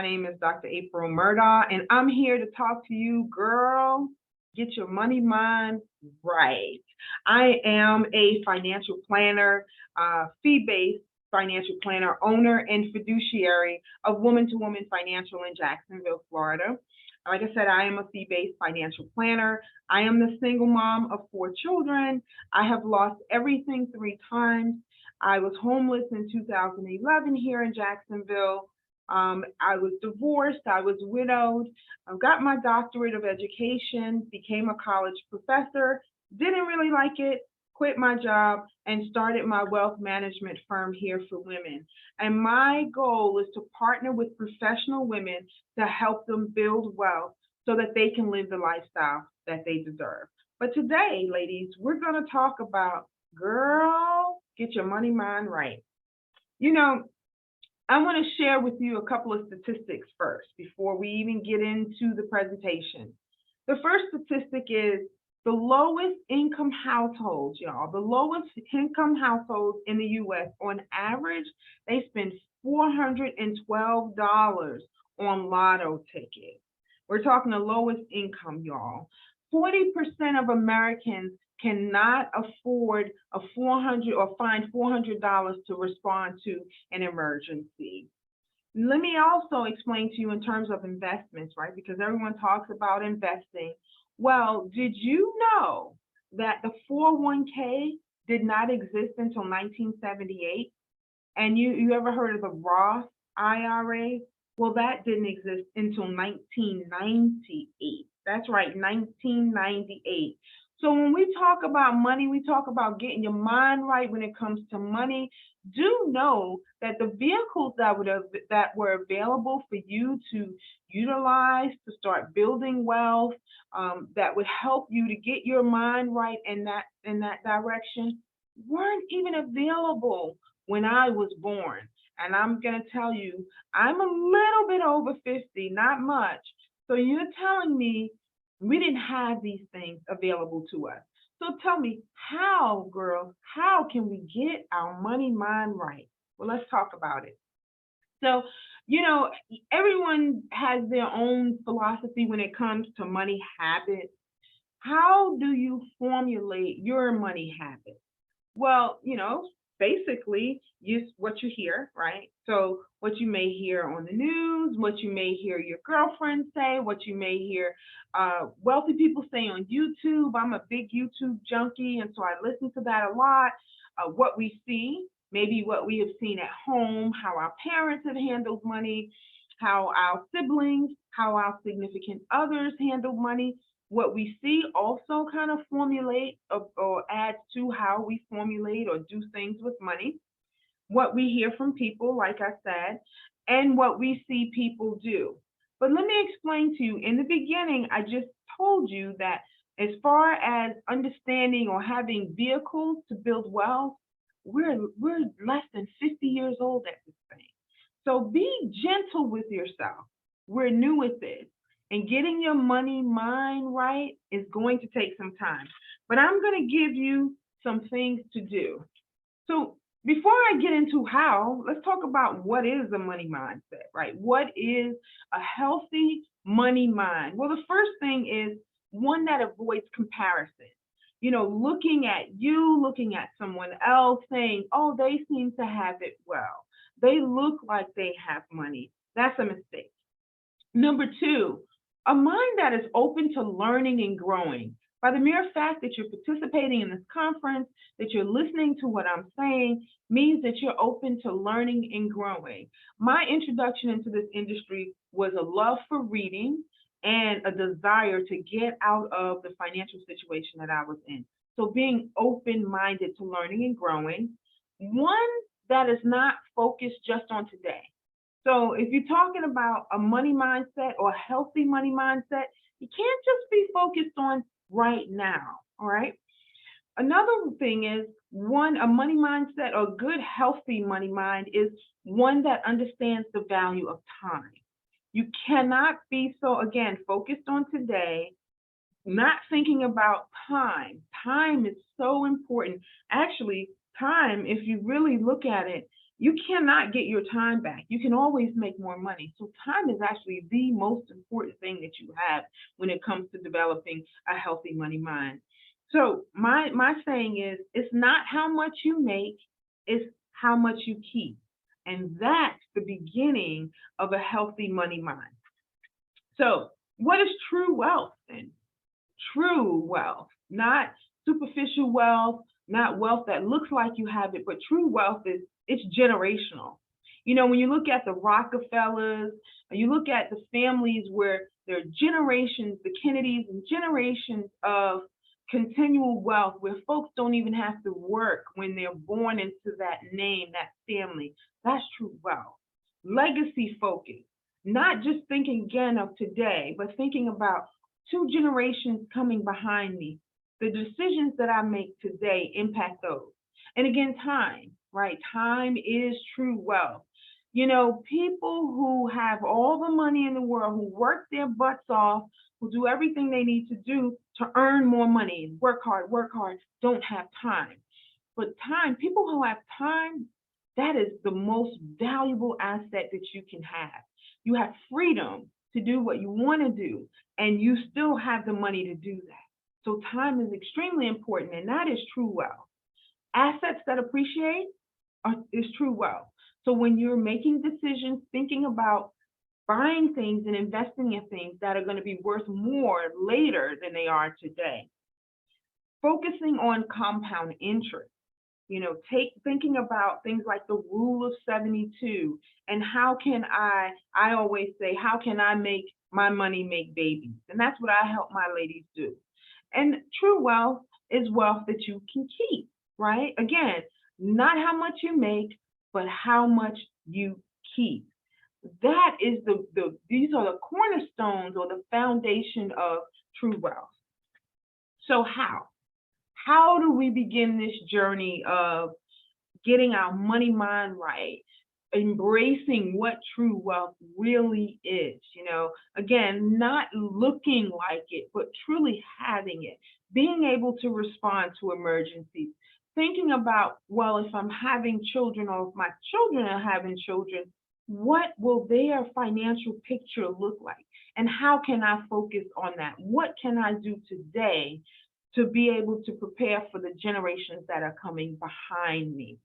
name is Dr. April Murdaugh, and I'm here to talk to you, girl. Get your money mind right. I am a financial planner, fee-based financial planner, owner, and fiduciary of Woman to Woman Financial in Jacksonville, Florida. Like I said, I am a fee-based financial planner. I am the single mom of 4 children. I have lost everything 3 times. I was homeless in 2011 here in Jacksonville. I was divorced. I was widowed. I got my doctorate of education, became a college professor, didn't really like it, quit my job, and started my wealth management firm here for women. And my goal is to partner with professional women to help them build wealth so that they can live the lifestyle that they deserve. But today, ladies, we're going to talk about, girl, get your money mind right. You know, I want to share with you a couple of statistics first before we even get into the presentation. The first statistic is the lowest income households, y'all, the lowest income households in the U.S. on average, they spend $412 on lotto tickets. We're talking the lowest income, y'all. 40% of Americans cannot afford a $400 or find $400 to respond to an emergency. Let me also explain to you in terms of investments, right? Because everyone talks about investing. Well, did you know that the 401k did not exist until 1978? And you ever heard of the Roth IRA? Well, that didn't exist until 1998. That's right, 1998. So when we talk about money, we talk about getting your mind right when it comes to money. Do know that the vehicles that were available for you to utilize to start building wealth, that would help you to get your mind right in that direction, weren't even available when I was born. And I'm going to tell you, I'm a little bit over 50, not much. So you're telling me we didn't have these things available to us. So tell me, how, girls, how can we get our money mind right? Well, let's talk about it. So, everyone has their own philosophy when it comes to money habits. How do you formulate your money habits? Well, basically what you hear, right? So what you may hear on the news, what you may hear your girlfriend say, what you may hear wealthy people say on YouTube. I'm a big YouTube junkie, and so I listen to that a lot. What we see, maybe what we have seen at home, how our parents have handled money, how our siblings, how our significant others handle money. What we see also kind of formulate or adds to how we formulate or do things with money. What we hear from people, like I said, and what we see people do. But let me explain to you, in the beginning, I just told you that as far as understanding or having vehicles to build wealth, we're less than 50 years old at this thing. So be gentle with yourself. We're new at this. And getting your money mind right is going to take some time. But I'm going to give you some things to do. So before I get into how, let's talk about what is a money mindset, right? What is a healthy money mind? Well, the first thing is one that avoids comparison. Looking at you, looking at someone else, saying, oh, they seem to have it well. They look like they have money. That's a mistake. Number 2, a mind that is open to learning and growing. By the mere fact that you're participating in this conference, that you're listening to what I'm saying, means that you're open to learning and growing. My introduction into this industry was a love for reading and a desire to get out of the financial situation that I was in. So being open-minded to learning and growing. One that is not focused just on today. So if you're talking about a money mindset or a healthy money mindset, you can't just be focused on right now, all right? Another thing is a money mindset or a good, healthy money mind is one that understands the value of time. You cannot be so, again, focused on today, not thinking about time. Time is so important. Actually, time, if you really look at it, You cannot get your time back. You can always make more money. So time is actually the most important thing that you have when it comes to developing a healthy money mind. So my saying is, it's not how much you make, it's how much you keep. And that's the beginning of a healthy money mind. So what is true wealth then? True wealth, not superficial wealth, not wealth that looks like you have it, but true wealth is, it's generational. When you look at the Rockefellers, you look at the families where there are generations, the Kennedys, and generations of continual wealth where folks don't even have to work when they're born into that name, that family. That's true wealth. Legacy focus, not just thinking again of today, but thinking about two generations coming behind me. The decisions that I make today impact those. And again, time, right? Time is true wealth. People who have all the money in the world, who work their butts off, who do everything they need to do to earn more money, work hard, don't have time. But time, people who have time, that is the most valuable asset that you can have. You have freedom to do what you want to do, and you still have the money to do that. So time is extremely important, and that is true wealth. Assets that appreciate is true wealth. So when you're making decisions, thinking about buying things and investing in things that are going to be worth more later than they are today, focusing on compound interest. Thinking about things like the rule of 72, and how can I always say, how can I make my money make babies? And that's what I help my ladies do. And true wealth is wealth that you can keep, right? Again, not how much you make, but how much you keep. That is these are the cornerstones or the foundation of true wealth. So how do we begin this journey of getting our money mind right, embracing what true wealth really is? Again, not looking like it, but truly having it, being able to respond to emergencies, thinking about, well, if I'm having children or if my children are having children, what will their financial picture look like? And how can I focus on that? What can I do today to be able to prepare for the generations that are coming behind me?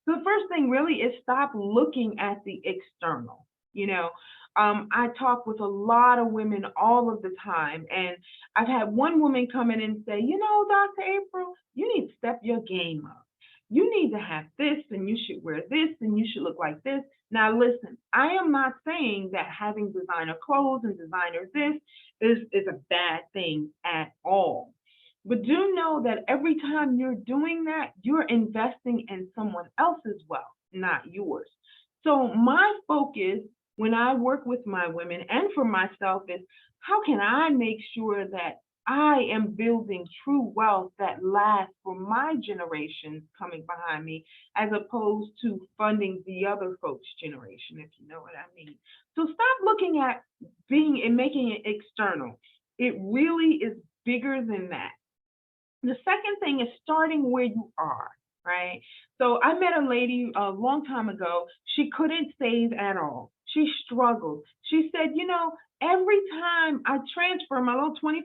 So the first thing really is stop looking at the external. I talk with a lot of women all of the time, and I've had one woman come in and say, Dr. April, you need to step your game up. You need to have this, and you should wear this, and you should look like this. Now, listen, I am not saying that having designer clothes and designer this is a bad thing at all. But do know that every time you're doing that, you're investing in someone else's wealth, not yours. So my focus when I work with my women and for myself is, how can I make sure that I am building true wealth that lasts for my generations coming behind me, as opposed to funding the other folks' generation, if you know what I mean. So stop looking at being and making it external. It really is bigger than that. The second thing is starting where you are, right? So I met a lady a long time ago. She couldn't save at all. She struggled. She said, every time I transfer my little $25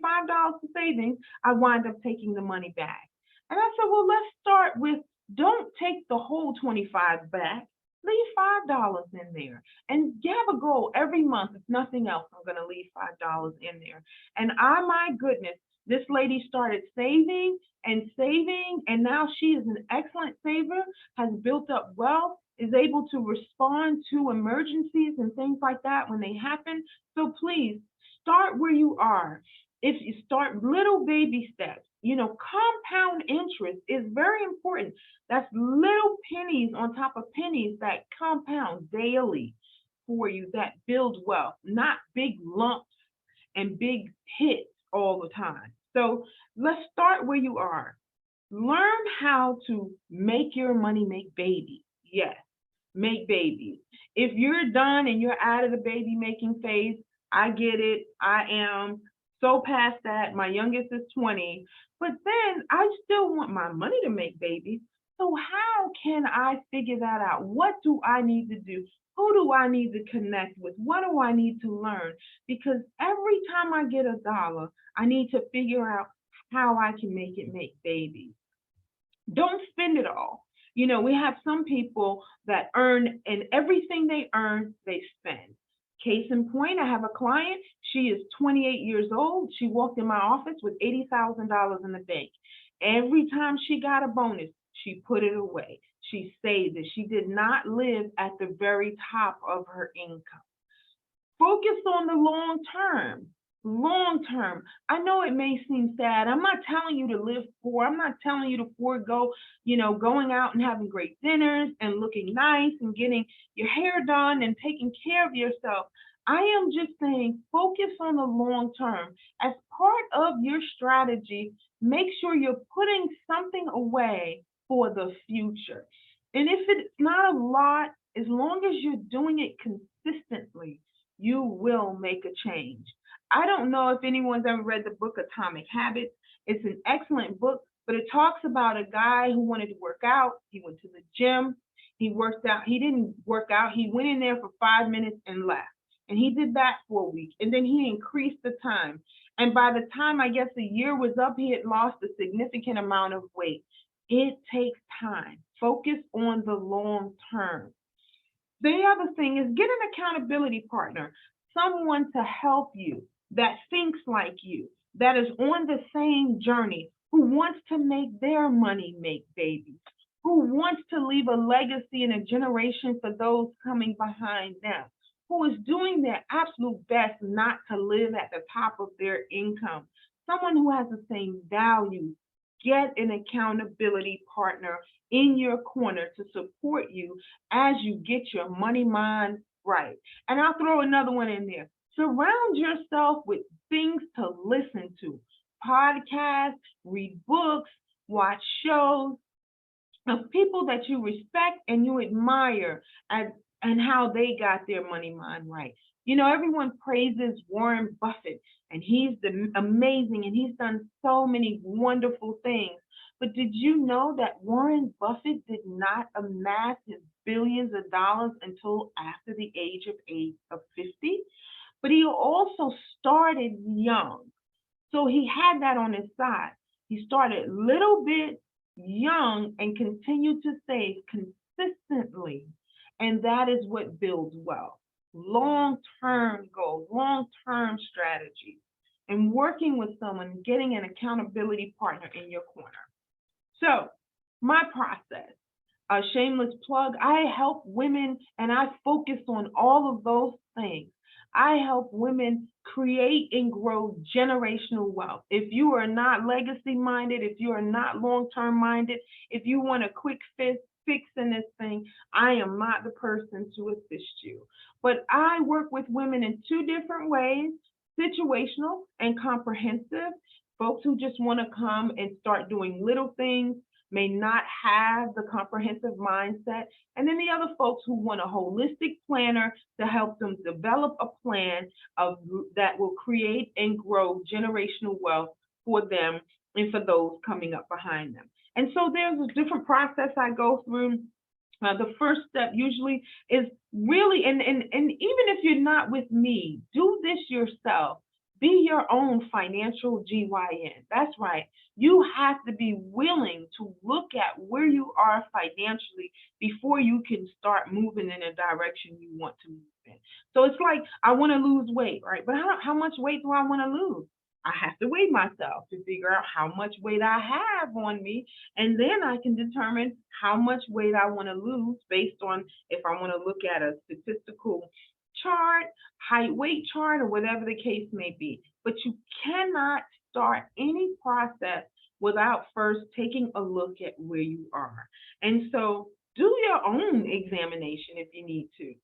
to savings, I wind up taking the money back. And I said, well, let's start with, don't take the whole 25 back. Leave $5 in there and have a goal every month. If nothing else, I'm going to leave $5 in there. And my goodness, this lady started saving and saving, and now she is an excellent saver, has built up wealth, is able to respond to emergencies and things like that when they happen. So please start where you are. If you start little baby steps, compound interest is very important. That's little pennies on top of pennies that compound daily for you, that build wealth, not big lumps and big hits all the time. So let's start where you are. Learn how to make your money make babies. Yes, make babies. If you're done and you're out of the baby making phase, I get it. I am so past that. My youngest is 20. But then I still want my money to make babies. So how can I figure that out? What do I need to do? Who do I need to connect with? What do I need to learn? Because every time I get a dollar, I need to figure out how I can make it make babies. Don't spend it all. We have some people that earn, and everything they earn, they spend. Case in point, I have a client. She is 28 years old. She walked in my office with $80,000 in the bank. Every time she got a bonus, she put it away. She saved it. She did not live at the very top of her income. Focus on the long term. Long term. I know it may seem sad. I'm not telling you to live poor. I'm not telling you to forego, going out and having great dinners and looking nice and getting your hair done and taking care of yourself. I am just saying focus on the long term. As part of your strategy, make sure you're putting something away for the future. And if it's not a lot, as long as you're doing it consistently, you will make a change. I don't know if anyone's ever read the book Atomic Habits. It's an excellent book, but it talks about a guy who wanted to work out. He went to the gym. He worked out. He didn't work out. He went in there for 5 minutes and left. And he did that for a week. And then he increased the time. And by the time I guess the year was up, he had lost a significant amount of weight. It takes time. Focus on the long term. The other thing is get an accountability partner, someone to help you that thinks like you, that is on the same journey, who wants to make their money make babies, who wants to leave a legacy and a generation for those coming behind them, who is doing their absolute best not to live at the top of their income, someone who has the same values. Get an accountability partner in your corner to support you as you get your money mind right. And I'll throw another one in there. Surround yourself with things to listen to, podcasts, read books, watch shows of people that you respect and you admire, and how they got their money mind right. Everyone praises Warren Buffett, and he's amazing, and he's done so many wonderful things. But did you know that Warren Buffett did not amass his billions of dollars until after the age of 50? But he also started young. So he had that on his side. He started little bit young and continued to save consistently. And that is what builds wealth. Long-term goals, long-term strategies, and working with someone, getting an accountability partner in your corner. So my process, a shameless plug, I help women and I focus on all of those things. I help women create and grow generational wealth. If you are not legacy minded, if you are not long-term minded, if you want a quick fix in this thing, I am not the person to assist you. But I work with women in two different ways, situational and comprehensive. Folks who just want to come and start doing little things may not have the comprehensive mindset. And then the other folks who want a holistic planner to help them develop a plan that will create and grow generational wealth for them and for those coming up behind them. And so there's a different process I go through. The first step usually is really, and even if you're not with me, do this yourself. Be your own financial GYN. That's right. You have to be willing to look at where you are financially before you can start moving in a direction you want to move in. So it's like, I want to lose weight, right? But how much weight do I want to lose? I have to weigh myself to figure out how much weight I have on me. And then I can determine how much weight I want to lose based on if I want to look at a statistical chart, height weight chart, or whatever the case may be. But you cannot start any process without first taking a look at where you are. And so do your own examination if you need to.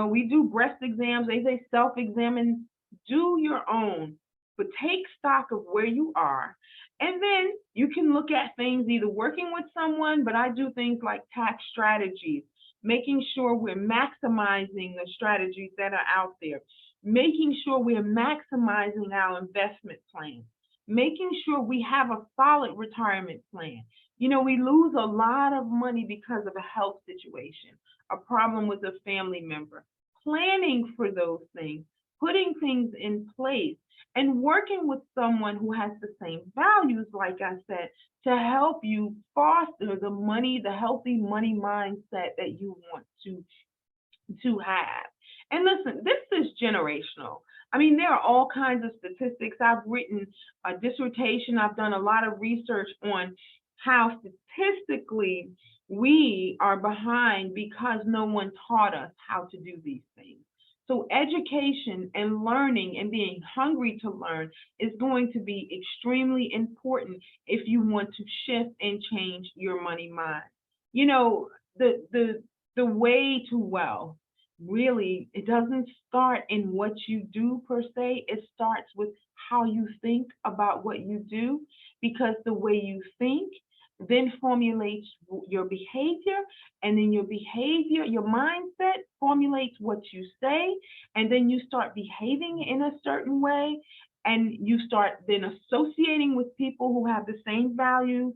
We do breast exams, they say self-examine, do your own, but take stock of where you are. And then you can look at things either working with someone, but I do things like tax strategies, making sure we're maximizing the strategies that are out there, making sure we're maximizing our investment plan, making sure we have a solid retirement plan, We lose a lot of money because of a health situation, a problem with a family member. Planning for those things, putting things in place, and working with someone who has the same values, like I said, to help you foster the healthy money mindset that you want to have. And listen, this is generational. I mean, there are all kinds of statistics. I've written a dissertation, I've done a lot of research on how statistically we are behind because no one taught us how to do these things. So, education and learning and being hungry to learn is going to be extremely important if you want to shift and change your money mind. You know, the way to wealth really, it doesn't start in what you do per se. It starts with how you think about what you do, because the way you think then formulates your behavior, and then your behavior, your mindset formulates what you say, and then you start behaving in a certain way, and you start then associating with people who have the same values,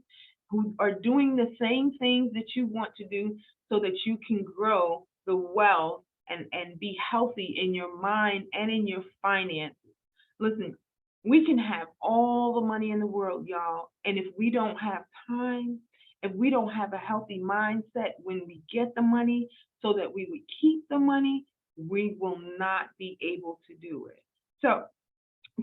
who are doing the same things that you want to do, so that you can grow the wealth and be healthy in your mind and in your finances. Listen, we can have all the money in the world, y'all. And if we don't have time, if we don't have a healthy mindset when we get the money so that we would keep the money, we will not be able to do it. So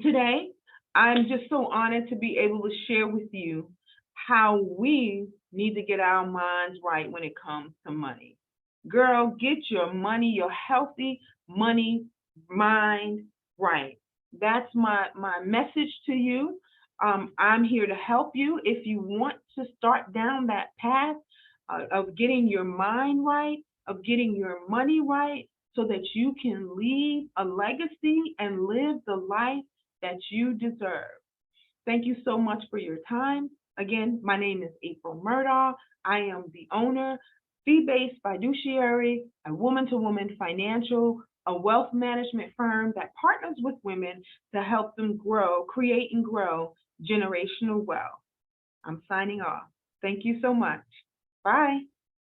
today, I'm just so honored to be able to share with you how we need to get our minds right when it comes to money. Girl, get your money, your healthy money mind right. That's my message to you. I'm here to help you if you want to start down that path of getting your mind right, of getting your money right, so that you can leave a legacy and live the life that you deserve. Thank you so much for your time. Again, my name is April Murdaugh. I am the owner, fee-based fiduciary, a woman-to-woman financial, a wealth management firm that partners with women to help them grow, create and grow generational wealth. I'm signing off. Thank you so much. Bye.